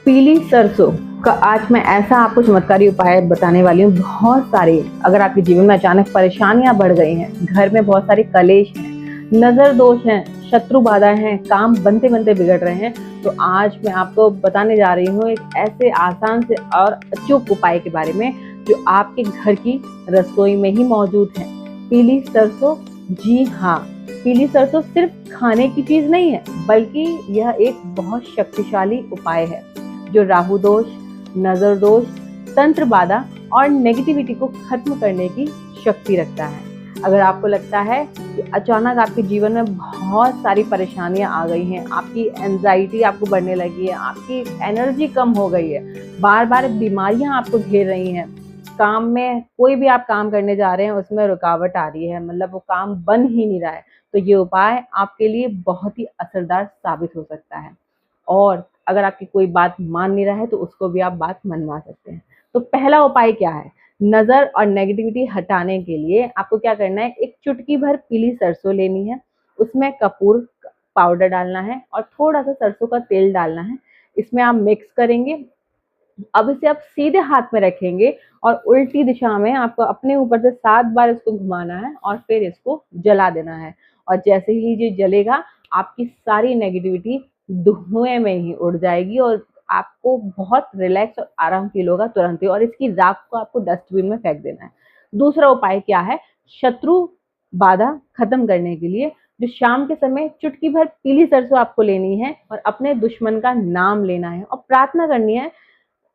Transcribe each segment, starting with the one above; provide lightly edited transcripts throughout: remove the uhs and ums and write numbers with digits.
पीली सरसों का आज मैं ऐसा आपको चमत्कारी उपाय बताने वाली हूँ। बहुत सारे, अगर आपके जीवन में अचानक परेशानियां बढ़ गई हैं, घर में बहुत सारे कलेश हैं, नजर दोष हैं, शत्रु बाधा हैं, काम बनते बनते बिगड़ रहे हैं, तो आज मैं आपको बताने जा रही हूँ एक ऐसे आसान से और अचूक उपाय के बारे में जो आपके घर की रसोई में ही मौजूद है। पीली सरसों, जी हाँ, पीली सरसों सिर्फ खाने की चीज नहीं है, बल्कि यह एक बहुत शक्तिशाली उपाय है जो राहु दोष, नजर दोष, तंत्र बाधा और नेगेटिविटी को खत्म करने की शक्ति रखता है। अगर आपको लगता है कि अचानक आपके जीवन में बहुत सारी परेशानियां आ गई हैं, आपकी एंजाइटी आपको बढ़ने लगी है, आपकी एनर्जी कम हो गई है, बार बार बीमारियां आपको घेर रही हैं, काम में कोई भी आप काम करने जा रहे हैं उसमें रुकावट आ रही है, मतलब वो काम बन ही नहीं रहा है, तो ये उपाय आपके लिए बहुत ही असरदार साबित हो सकता है। और अगर आपकी कोई बात मान नहीं रहा है तो उसको भी आप बात मनवा सकते हैं। तो पहला उपाय क्या है? नजर और नेगेटिविटी हटाने के लिए आपको क्या करना है, एक चुटकी भर पीली सरसों लेनी है, उसमें कपूर पाउडर डालना है और थोड़ा सा सरसों का तेल डालना है। इसमें आप मिक्स करेंगे। अब इसे आप सीधे हाथ में रखेंगे और उल्टी दिशा में आपको अपने ऊपर से 7 बार इसको घुमाना है और फिर इसको जला देना है। और जैसे ही ये जलेगा, आपकी सारी नेगेटिविटी धुएं में ही उड़ जाएगी और आपको बहुत रिलैक्स और आराम फील होगा तुरंत ही। और इसकी राख को आपको डस्टबिन में फेंक देना है। दूसरा उपाय क्या है? शत्रु बाधा खत्म करने के लिए जो शाम के समय चुटकी भर पीली सरसों आपको लेनी है और अपने दुश्मन का नाम लेना है और प्रार्थना करनी है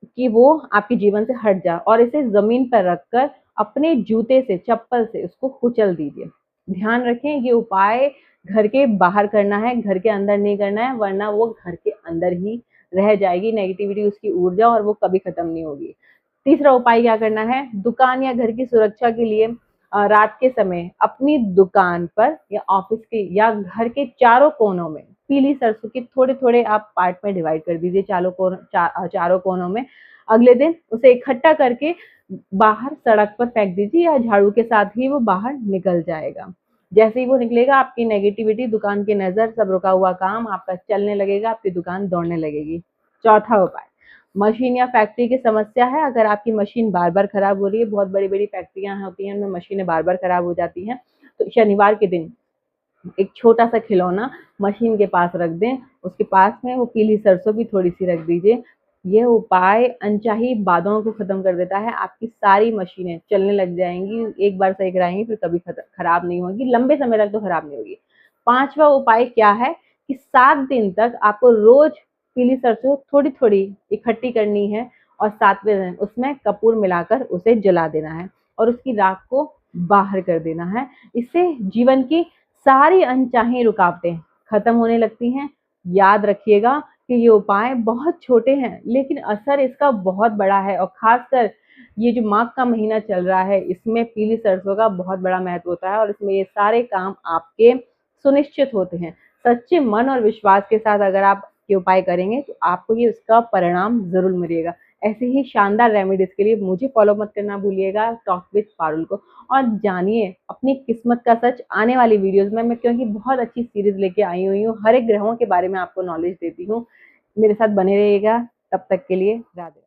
कि वो आपके जीवन से हट जाए, और इसे जमीन पर रखकर अपने जूते से, चप्पल से उसको कुचल दीजिए। ध्यान रखें, ये उपाय घर के बाहर करना है, घर के अंदर नहीं करना है, वरना वो घर के अंदर ही रह जाएगी नेगेटिविटी, उसकी ऊर्जा, और वो कभी खत्म नहीं होगी। तीसरा उपाय क्या करना है? दुकान या घर की सुरक्षा के लिए रात के समय अपनी दुकान पर या ऑफिस के या घर के चारों कोनों में पीली सरसों के थोड़े थोड़े आप पार्ट में डिवाइड कर दीजिए, चारों कोनों में। अगले दिन उसे इकट्ठा करके बाहर सड़क पर फेंक दीजिए या झाड़ू के साथ ही वो बाहर निकल जाएगा। जैसे ही वो निकलेगा, आपकी नेगेटिविटी, दुकान की नजर, सब रुका हुआ काम आपका चलने लगेगा, आपकी दुकान दौड़ने लगेगी। चौथा उपाय, मशीन या फैक्ट्री की समस्या है, अगर आपकी मशीन बार बार खराब हो रही है, बहुत बड़ी बड़ी फैक्ट्रियां होती हैं, उनमें मशीनें बार बार खराब हो जाती हैं, तो शनिवार के दिन एक छोटा सा खिलौना मशीन के पास रख दें, उसके पास में वो पीली सरसों भी थोड़ी सी रख दीजिए। यह उपाय अनचाही बाधाओं को खत्म कर देता है। आपकी सारी मशीनें चलने लग जाएंगी, एक बार सही कराएंगी फिर कभी खराब नहीं होगी, लंबे समय तक तो खराब नहीं होगी। पांचवा उपाय क्या है कि 7 दिन तक आपको रोज पीली सरसों थोड़ी थोड़ी इकट्ठी करनी है और 7वें दिन उसमें कपूर मिलाकर उसे जला देना है और उसकी राख को बाहर कर देना है। इससे जीवन की सारी अनचाही रुकावटें खत्म होने लगती हैं। याद रखिएगा कि ये उपाय बहुत छोटे हैं, लेकिन असर इसका बहुत बड़ा है, और खासकर ये जो माघ का महीना चल रहा है, इसमें पीली सरसों का बहुत बड़ा महत्व होता है और इसमें ये सारे काम आपके सुनिश्चित होते हैं। सच्चे मन और विश्वास के साथ अगर आप ये उपाय करेंगे तो आपको ये उसका परिणाम जरूर मिलेगा। ऐसे ही शानदार रेमेडीज के लिए मुझे फॉलो मत करना भूलिएगा, टॉक विद पारुल को। और जानिए अपनी किस्मत का सच आने वाली वीडियोस में मैं, क्योंकि बहुत अच्छी सीरीज लेके आई हुई हूँ, हर एक ग्रहों के बारे में आपको नॉलेज देती हूँ। मेरे साथ बने रहिएगा। तब तक के लिए राधे।